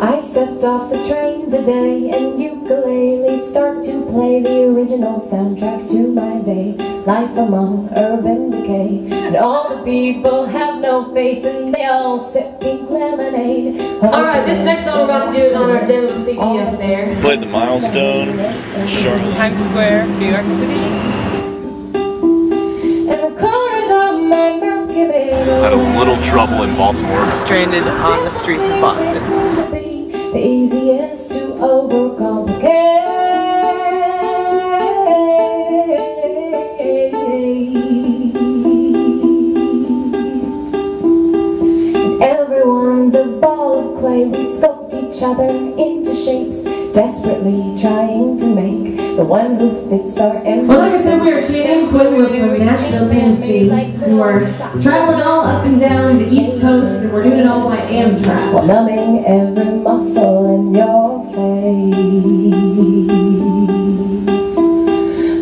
I stepped off the train today and ukulele start to play the original soundtrack to my day. Life among urban decay, and all the people have no face and they all sip pink lemonade. Alright, this next song we're about to do is on our demo CD up there. Played the Milestone, Charlotte, Times Square, New York City. And the corners of my mouth give it away. Had a little trouble in Baltimore. Stranded on the streets of Boston. The easiest to overcomplicate. And everyone's a ball of clay. We sculpt each other into shapes, desperately trying to make the one who fits our empty. Well, like I said, we were Quinn. We're from Nashville, Tennessee. And we're traveling all up and down the East Coast, and we're doing it all by Amtrak. While numbing every muscle in your face.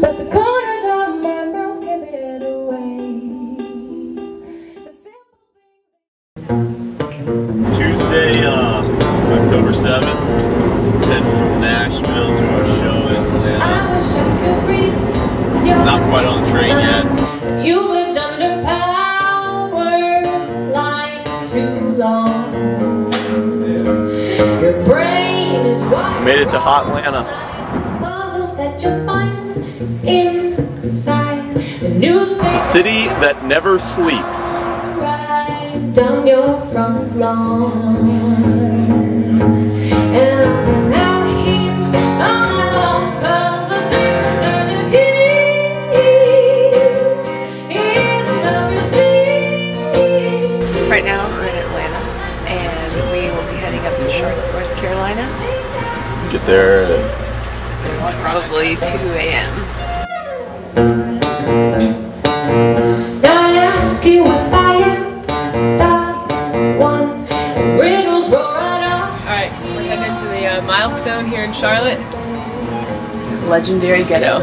But the corners of my mouth give it away. Tuesday, October 7th, heading from Nashville to our show in Atlanta. Not quite on the train yet. You lived under power lines too long. Your brain is wide. Made it to hot Atlanta. Puzzles that you find inside the newspaper. The city that never sleeps. Right down your front lawn. And I've been out here all night long 'cause the secret's hard to keep in your sleep. Right now we're in Atlanta and we will be heading up to Charlotte, North Carolina. Get there at Probably 2 a.m. I ask you if I am the one, and riddles roll right off. Alright, we're heading into the Milestone here in Charlotte. Legendary ghetto.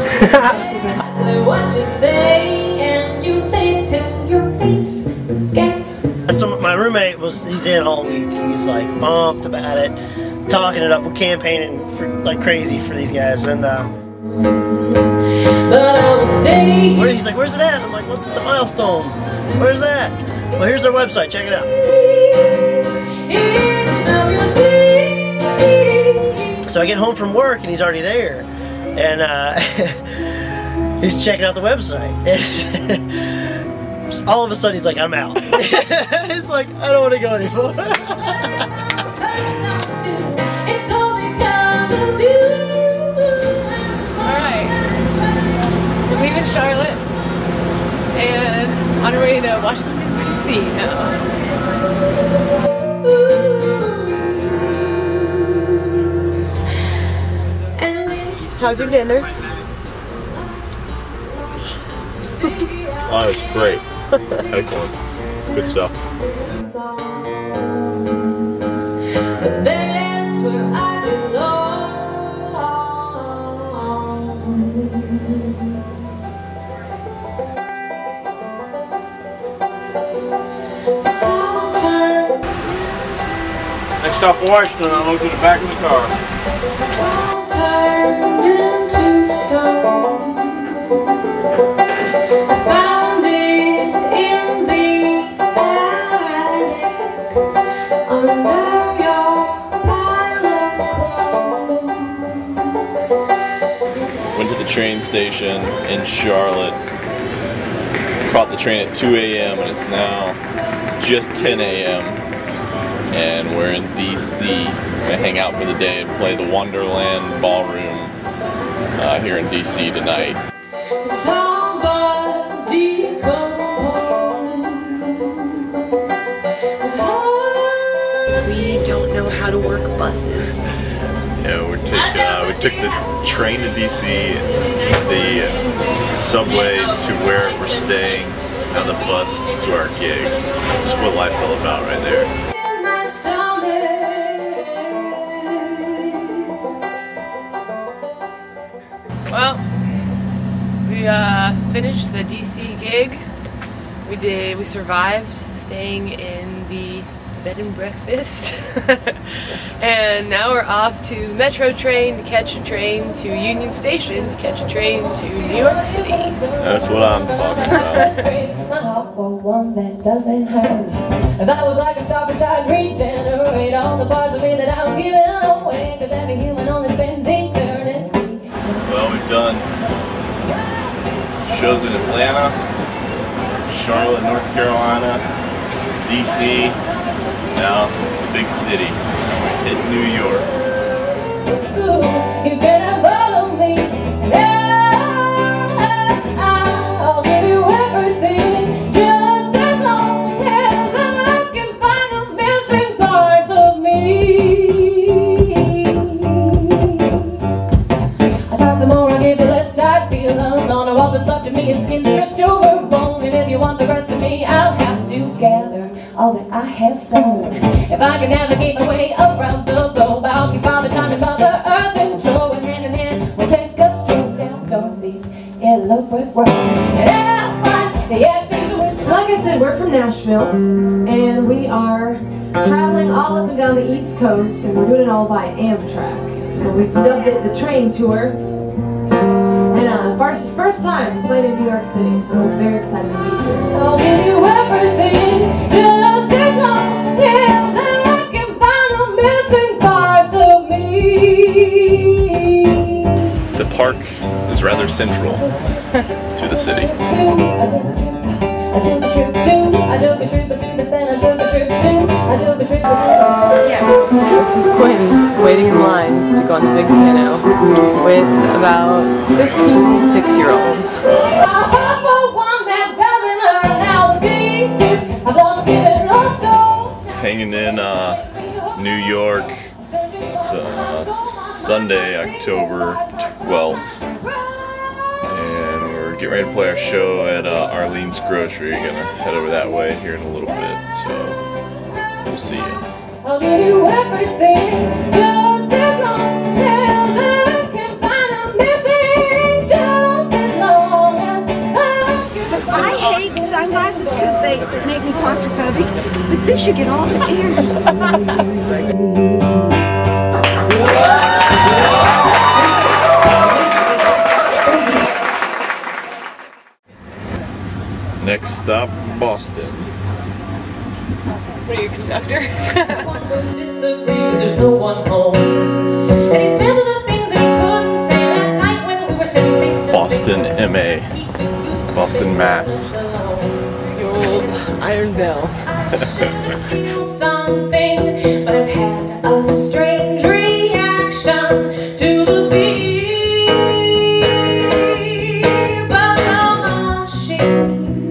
What you say, and you say it till your face gets. So my roommate he's in all week. He's like pumped about it, talking it up. We're campaigning for like crazy for these guys, and But I will stay. he's like, "Where's it at?" I'm like, "What's at the Milestone? Where's that?" Well, here's their website. Check it out. So I get home from work and he's already there, and he's checking out the website. And all of a sudden he's like, "I'm out." He's like, "I don't want to go anymore." We're leaving Charlotte and on our way to Washington, D.C. now. How's your dinner? Oh, it's great. Excellent. It's good stuff. That's where I belong. It's all turned. Next stop Washington, I'll look to the back of the car. All turned into stone. I found it in the attic under your pile of clothes. Went to the train station in Charlotte. Caught the train at 2 a.m. and it's now just 10 a.m. and we're in DC. We're gonna hang out for the day and play the Wonderland Ballroom here in DC tonight. It's all but decomposed. We don't know how to work buses. Yeah, we took the train to DC, the subway to where we're staying, and the bus to our gig. That's what life's all about right there. Well, we finished the DC gig. We survived staying in the bed and breakfast. And now we're off to the Metro train to catch a train to Union Station to catch a train to New York City. That's what I'm talking about. My heart for one that doesn't hurt. If I was like a starfish, I'd regenerate all the parts of me that I'm giving away. Cause every human only spends eternity. Well, we've done shows in Atlanta, Charlotte, North Carolina, DC, now the big city. We hit New York. You can follow me. I'll give you everything, just as long as I can find the missing parts of me. I thought the more I give, the less I'd feel alone. All that's left of me is skin stretched over bone, and if you want the rest of me, I'll have to gather all that I have sown. If I can navigate my way around the globe, I'll keep all the time in Mother Earth and Joe, and hand in hand we'll take a stroll down Dorothy's yellow brick road. And I'll find the exits with. So like I said, we're from Nashville, and we are traveling all up and down the East Coast, and we're doing it all by Amtrak. So we dubbed it the train tour. And first time playing in New York City, so we're very excited to be here. I'll give you everything, just as long as I can find the missing parts of me. The park is rather central to the city. This is Quinn waiting in line to go on the big piano with about 15 6-year-olds. Hanging in New York. It's Sunday, October 12th. And we're getting ready to play our show at Arlene's Grocery. Gonna head over that way here in a little bit. So we'll see you. I'll give you everything, just as long as I can find a missing, just as long as I hate sunglasses because they make me claustrophobic, but this you get all the air. Next stop, Boston. What are you, conductor? disagree, there's no one home. And he said all the things that he couldn't say last night when we were sitting face to face. Boston, MA. Boston, Mass. The old Iron Bell. I should feel something, but I've had a strange reaction to the beep of the machine.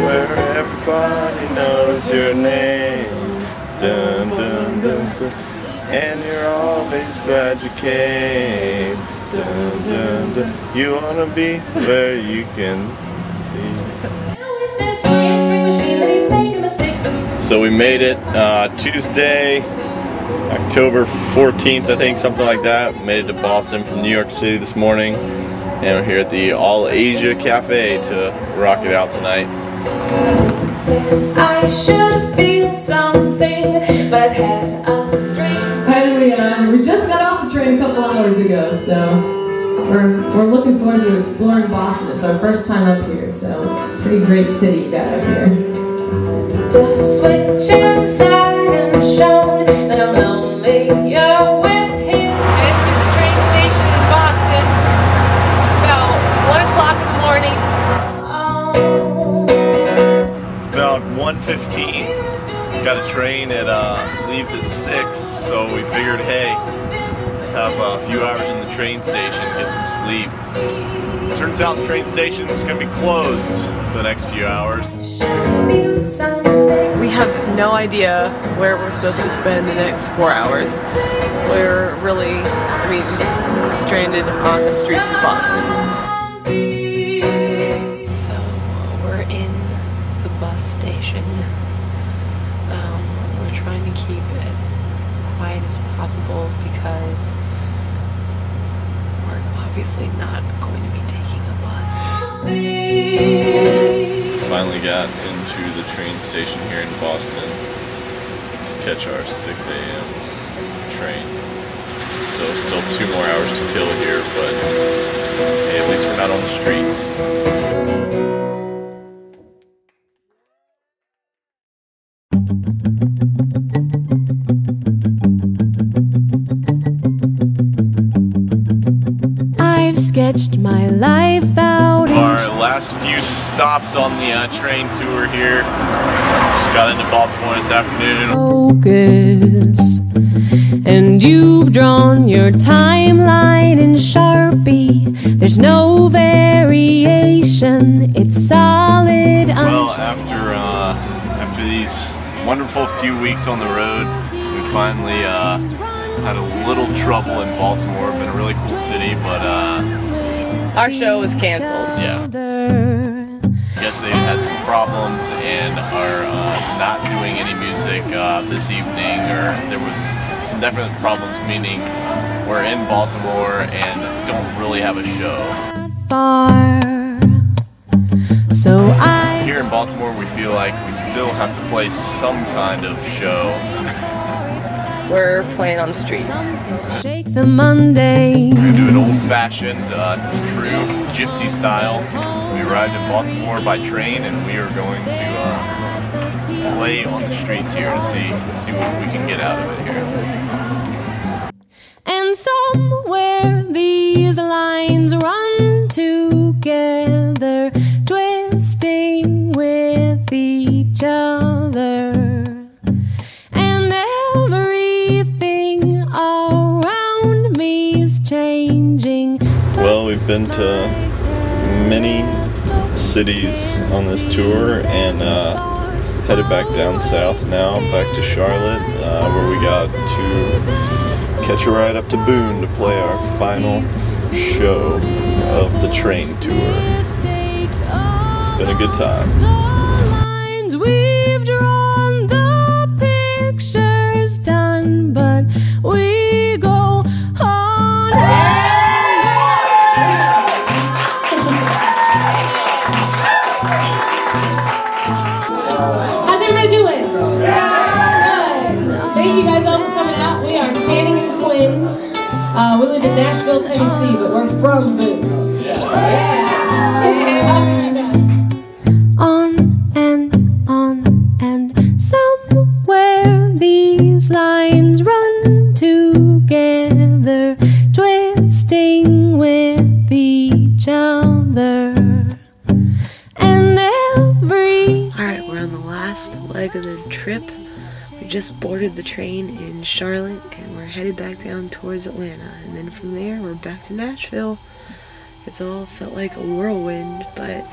Where everybody knows your name. Dun, dun, dun, dun. And you're always glad you came. Dun, dun, dun. You wanna be where you can see. So we made it Tuesday, October 14th, I think, something like that. Made it to Boston from New York City this morning. And we're here at the All Asia Cafe to rock it out tonight. I should feel something, but I've had a strange. And we just got off the train a couple hours ago, so we're looking forward to exploring Boston. It's our first time up here, so it's a pretty great city you got up here. To switch inside and shown that I'm lonely, you're with him. Headed to the train station in Boston. It's about 1 o'clock in the morning. It's about 1:15. Got a train that leaves at 6, so we figured, hey, let's have a few hours in the train station, get some sleep. Turns out the train station is going to be closed for the next few hours. We have no idea where we're supposed to spend the next 4 hours. We're really, stranded on the streets of Boston. So we're in the bus station. We're trying to keep as quiet as possible because we're obviously not going to be taking a bus. finally got into the train station here in Boston to catch our 6 a.m. train. So still 2 more hours to kill here, but hey, at least we're not on the streets. I've sketched my life out. Our last few stops on the train tour here. Just got into Baltimore this afternoon. Focus. And you've drawn your timeline in Sharpie. There's no variation. It's solid. Well, after these wonderful few weeks on the road, we finally had a little trouble in Baltimore. Been a really cool city, but Our show was canceled. yeah. I guess they had some problems and are not doing any music this evening, or there was some definite problems, meaning we're in Baltimore and don't really have a show. Far. So Here in Baltimore, we feel like we still have to play some kind of show. We're playing on the streets. shake the Monday. We're gonna do an old-fashioned, true gypsy style. We arrived in Baltimore by train, and we are going to play on the streets here to see what we can get out of it here. And somewhere these lines run together, twisting with each other. And everything around me's changing. Well, we've been to many cities on this tour and headed back down south now, back to Charlotte, where we got to catch a ride up to Boone to play our final show of the train tour. It's been a good time. The lines we've drawn, the pictures done, but we go on. How's everybody doing? Good. Thank you guys all for coming out. We are Channing and Quinn. We live in Nashville, Tennessee, but we're from Boone. Yeah. On and somewhere these lines run together, twisting with each other. And Alright, we're on the last leg of the trip. We just boarded the train in Charlotte and we're headed back down towards Atlanta. And then from there, we're back to Nashville. It's all felt like a whirlwind, but it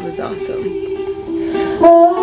was awesome. Oh,